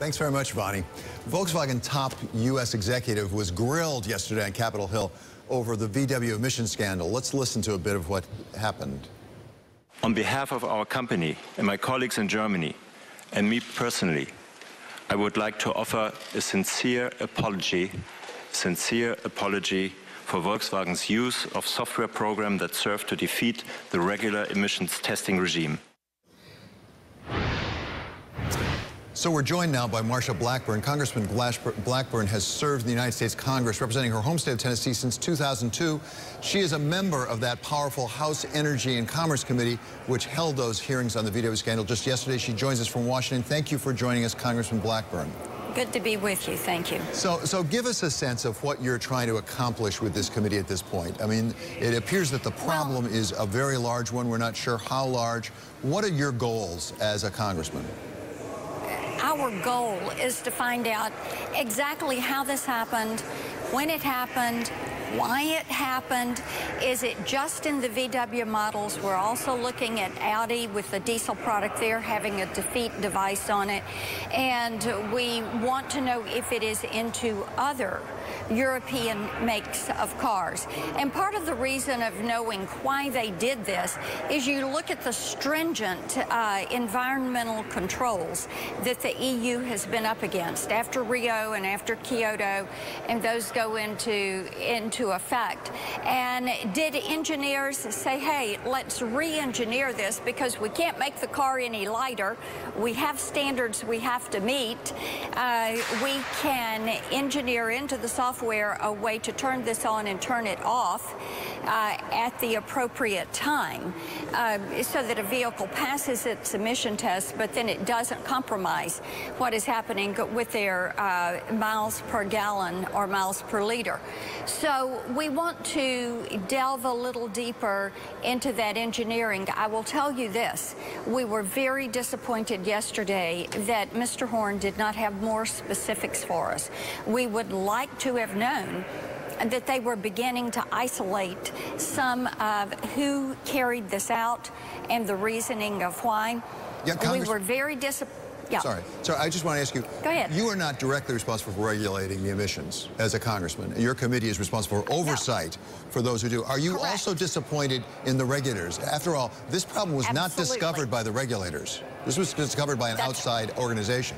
Thanks very much, Bonnie. Volkswagen top U.S. executive was grilled yesterday on Capitol Hill over the VW emissions scandal. Let's listen to a bit of what happened. On behalf of our company and my colleagues in Germany, and me personally, I would like to offer a sincere apology for Volkswagen's use of software program that served to defeat the regular emissions testing regime. So we're joined now by Marsha Blackburn. Congressman Blackburn has served in the United States Congress representing her home state of Tennessee since 2002. She is a member of that powerful House Energy and Commerce Committee, which held those hearings on the VW scandal just yesterday. She joins us from Washington. Thank you for joining us, Congressman Blackburn. Good to be with you. Thank you. So give us a sense of what you're trying to accomplish with this committee at this point. I mean, it appears that the problem is a very large one. We're not sure how large. What are your goals as a congressman? Our goal is to find out exactly how this happened, when it happened, why it happened. Is it just in the VW models? We're also looking at Audi with the diesel product there having a defeat device on it. And we want to know if it is into other European makes of cars. And part of the reason of knowing why they did this is you look at the stringent environmental controls that the EU has been up against after Rio and after Kyoto, and those go into effect. And did engineers say, hey, let's re-engineer this because we can't make the car any lighter. We have standards we have to meet. We can engineer into the software a way to turn this on and turn it off at the appropriate time so that a vehicle passes its emission test, but then it doesn't compromise what is happening with their miles per gallon or miles per liter. So we want to delve a little deeper into that engineering. I will tell you this. We were very disappointed yesterday that Mr. Horn did not have more specifics for us. We would like to have known that they were beginning to isolate some of who carried this out and the reasoning of why. Yeah, we were very disappointed. Yeah. Sorry, I just want to ask you. Go ahead. You are not directly responsible for regulating the emissions as a congressman. Your committee is responsible for oversight for those who do. Are you Correct. Also disappointed in the regulators? After all, this problem was not discovered by the regulators. This was discovered by an outside organization.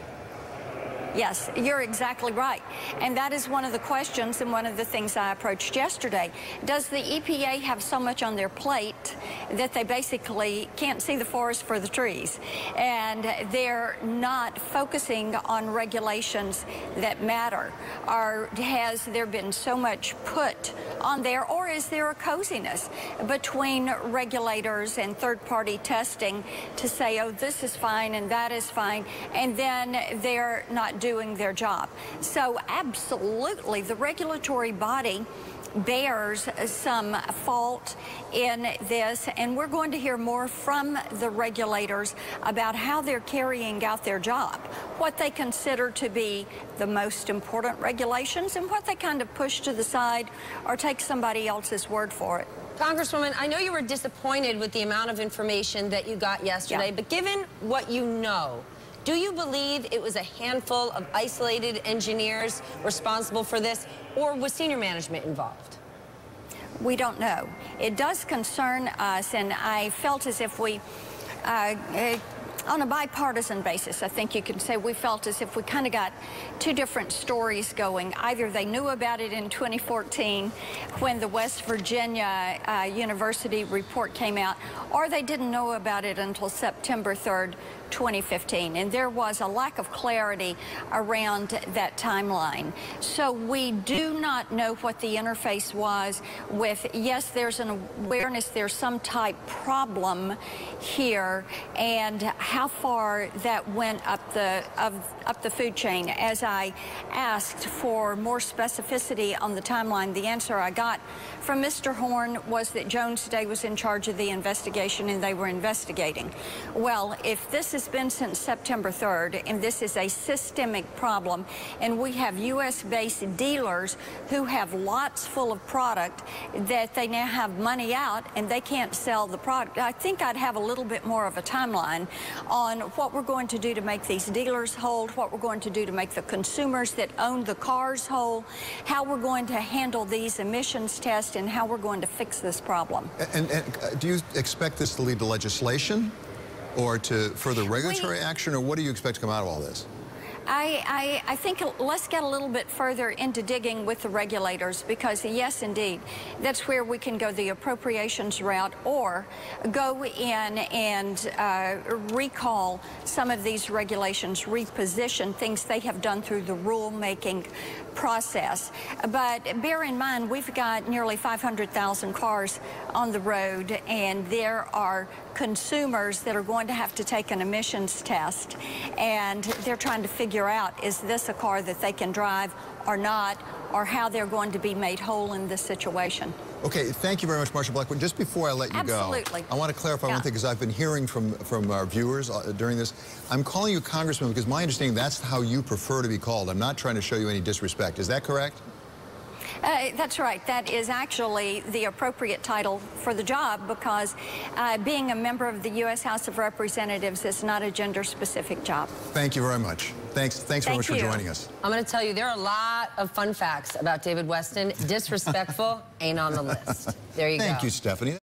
Yes, you're exactly right. And that is one of the questions and one of the things I approached yesterday. Does the EPA have so much on their plate that they basically can't see the forest for the trees? And they're not focusing on regulations that matter? Or has there been so much put on there? Or is there a coziness between regulators and third-party testing to say, oh, this is fine and that is fine, and then they're not doing their job? So absolutely, the regulatory body bears some fault in this, and we're going to hear more from the regulators about how they're carrying out their job, what they consider to be the most important regulations, and what they kind of push to the side or take somebody else's word for it. Congresswoman, I know you were disappointed with the amount of information that you got yesterday, but given what you know, do you believe it was a handful of isolated engineers responsible for this, or was senior management involved? We don't know. It does concern us, and I felt as if we, on a bipartisan basis, I think you can say we felt as if we kind of got two different stories going. Either they knew about it in 2014 when the West Virginia University report came out, or they didn't know about it until September 3rd, 2015, and there was a lack of clarity around that timeline. So we do not know what the interface was with, yes, there's an awareness there's some type problem here, and how far that went up the food chain. As I asked for more specificity on the timeline, the answer I got from Mr. Horn was that Jones Day was in charge of the investigation and they were investigating. Well, if this is has been since September 3rd, and this is a systemic problem. And we have U.S.-based dealers who have lots full of product that they now have money out, and they can't sell the product. I think I'd have a little bit more of a timeline on what we're going to do to make these dealers whole, what we're going to do to make the consumers that own the cars whole, how we're going to handle these emissions tests, and how we're going to fix this problem. And do you expect this to lead to legislation or to further regulatory action, or what do you expect to come out of all this? I think let's get a little bit further into digging with the regulators, because yes, indeed, that's where we can go the appropriations route or go in and recall some of these regulations, reposition things they have done through the rule-making process. But bear in mind, we've got nearly 500,000 cars on the road, and there are consumers that are going to have to take an emissions test, and they're trying to figure out, is this a car that they can drive or not, or how they're going to be made whole in this situation. Okay, thank you very much, Marsha Blackburn. Just before I let you go, I want to clarify one thing, because I've been hearing from our viewers during this. I'm calling you Congressman because my understanding that's how you prefer to be called. I'm not trying to show you any disrespect. Is that correct? That's right. That is actually the appropriate title for the job, because being a member of the U.S. House of Representatives is not a gender-specific job. Thank you very much. Thanks very much for joining us. I'm going to tell you, there are a lot of fun facts about David Weston. Disrespectful ain't on the list. There you go. Thank you, Stephanie.